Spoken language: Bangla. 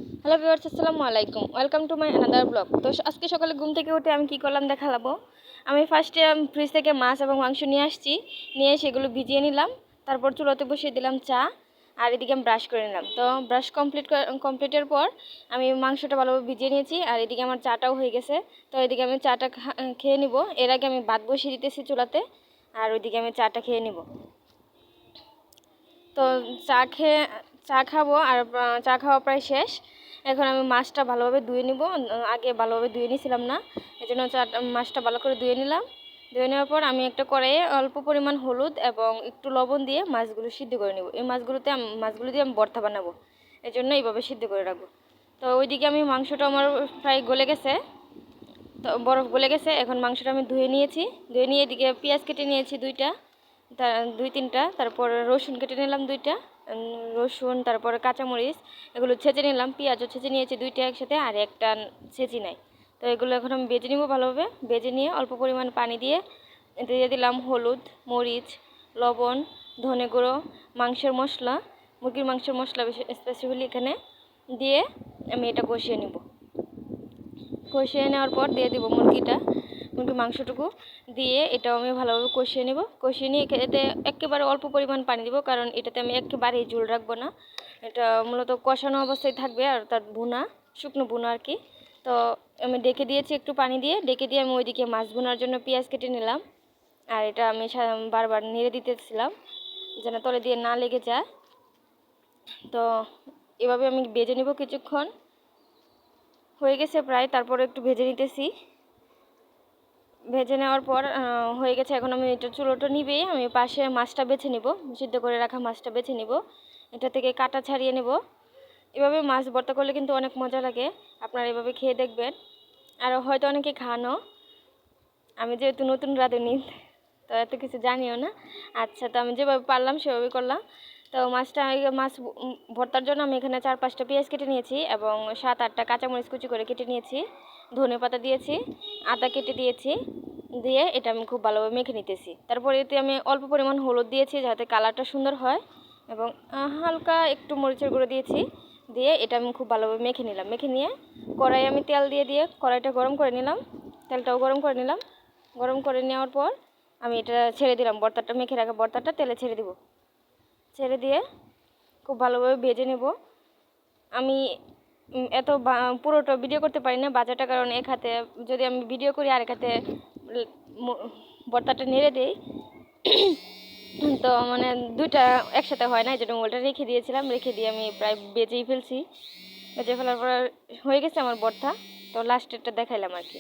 হ্যালো ভিউয়ার্স, আসসালামু আলাইকুম। Welcome to my another blog. তো আজকে সকালে ঘুম থেকে উঠে আমি কি করলাম দেখাবো। আমি ফার্স্টে ফ্রিজ থেকে মাছ এবং মাংস নিয়ে আসছি, নিয়ে সেগুলো ভিজিয়ে নিলাম। তারপর চুলাতে বসিয়ে দিলাম চা, আর এদিকে আমি ব্রাশ করে নিলাম। তো ব্রাশ কমপ্লিটের পর আমি মাংসটা ভালোভাবে ভিজিয়ে নিয়েছি, আর এদিকে আমার চাটাও হয়ে গেছে। তো এদিকে আমি চাটা খেয়ে নিব। এর আগে আমি ভাত বসিয়ে দিতেছি চুলাতে, আর ওইদিকে আমি চাটা খেয়ে নিব। তো চা খাবো, আর চা খাওয়া প্রায় শেষ। এখন আমি মাছটা ভালোভাবে ধুয়ে নিব। আগে ভালোভাবে ধুয়ে নিয়েছিলাম না, এই জন্য মাছটা ভালো করে ধুয়ে নিলাম। ধুয়ে নেওয়ার পর আমি একটা কড়াইয়ে অল্প পরিমাণ হলুদ এবং একটু লবণ দিয়ে মাছগুলো সিদ্ধ করে নেব। এই মাছগুলো দিয়ে আমি ভর্তা বানাবো, এই জন্য এইভাবে সিদ্ধ করে রাখবো। তো ওইদিকে আমি মাংসটা আমার প্রায় গলে গেছে, তো বরফ গলে গেছে। এখন মাংসটা আমি ধুয়ে নিয়েছি। ধুয়ে নিয়ে এদিকে পেঁয়াজ কেটে নিয়েছি দুই তিনটা, তারপর রসুন কেটে নিলাম দুইটা, রসুন, তারপরে কাঁচামরিচ এগুলো ছেঁচে নিলাম। পেঁয়াজও ছেঁচে নিয়েছি দুইটা একসাথে, আর একটা ছেঁচি নাই। তো এগুলো এখন আমি ভেজে নিব ভালোভাবে। ভেজে নিয়ে অল্প পরিমাণ পানি দিয়ে দিয়ে দিলাম হলুদ, মরিচ, লবণ, ধনে গুঁড়ো, মাংসের মশলা, মুরগির মাংসের মশলা স্পেসিফিক্যালি এখানে দিয়ে আমি এটা কষিয়ে নিব। কষিয়ে নেওয়ার পর দিয়ে দিব মুরগির মাংসটুকু দিয়ে এটাও আমি ভালোভাবে কষিয়ে নেব। কষিয়ে নিয়ে এতে একেবারে অল্প পরিমাণ পানি দেবো, কারণ এটাতে আমি একেবারেই ঝোল রাখবো না। এটা মূলত কষানো অবস্থায় থাকবে, আর তার শুকনো ভুনা আর কি। তো আমি ডেকে দিয়েছি, একটু পানি দিয়ে ডেকে দিয়ে আমি ওইদিকে মাছ ভুনার জন্য পেঁয়াজ কেটে নিলাম। আর এটা আমি বারবার নেড়ে দিতেছিলাম যেন তলে দিয়ে না লেগে যায়। তো এভাবে আমি ভেজে নেব কিছুক্ষণ। হয়ে গেছে প্রায়, তারপরে একটু ভেজে নিতেছি। ভেজে নেওয়ার পর হয়ে গেছে। এখন আমি এটা চুলোটা নিবেই আমি পাশে মাছটা বেছে নিব, সিদ্ধ করে রাখা মাছটা বেছে নিব, এটা থেকে কাটা ছাড়িয়ে নেব। এভাবে মাছ ভর্তা করলে কিন্তু অনেক মজা লাগে, আপনারা এভাবে খেয়ে দেখবেন। আর হয়তো অনেকে খানো, আমি যেহেতু নতুন রাঁধুনি তো এত কিছু জানিও না। আচ্ছা, তো আমি যেভাবে পারলাম সেভাবে করলাম। তো মাছ ভর্তার জন্য আমি এখানে 4-5টা পেঁয়াজ কেটে নিয়েছি এবং 7-8টা কাঁচামরিচ কুচি করে কেটে নিয়েছি, ধনেপাতা দিয়েছি, আদা কেটে দিয়েছি, দিয়ে এটা আমি খুব ভালোভাবে মেখে নিতেছি। তারপরে এতে আমি অল্প পরিমাণ হলুদ দিয়েছি যাতে কালারটা সুন্দর হয়, এবং হালকা একটু মরিচের গুঁড়ো দিয়েছি। দিয়ে এটা আমি খুব ভালোভাবে মেখে নিলাম। মেখে নিয়ে কড়াই আমি তেল দিয়ে কড়াইটা গরম করে নিলাম। তেলটাও গরম করে নিলাম। গরম করে নেওয়ার পর আমি এটা ছেড়ে দিলাম, মেখে রাখা ভর্তাটা তেলে ছেড়ে দিব। ছেড়ে দিয়ে খুব ভালোভাবে ভেজে নেব। আমি এত পুরোটা ভিডিও করতে পারি না বাজারটা, কারণ এক হাতে যদি আমি ভিডিও করি আর এক হাতে ভর্তাটা নেড়ে দিই তো মানে দুইটা একসাথে হয় না, এই জন্য ওটা রেখে দিয়েছিলাম। রেখে দিয়ে আমি প্রায় বেজেই ফেলছি। বেজে ফেলার পর হয়ে গেছে আমার ভর্তা। তো লাস্টেরটা দেখাইলাম আর কি।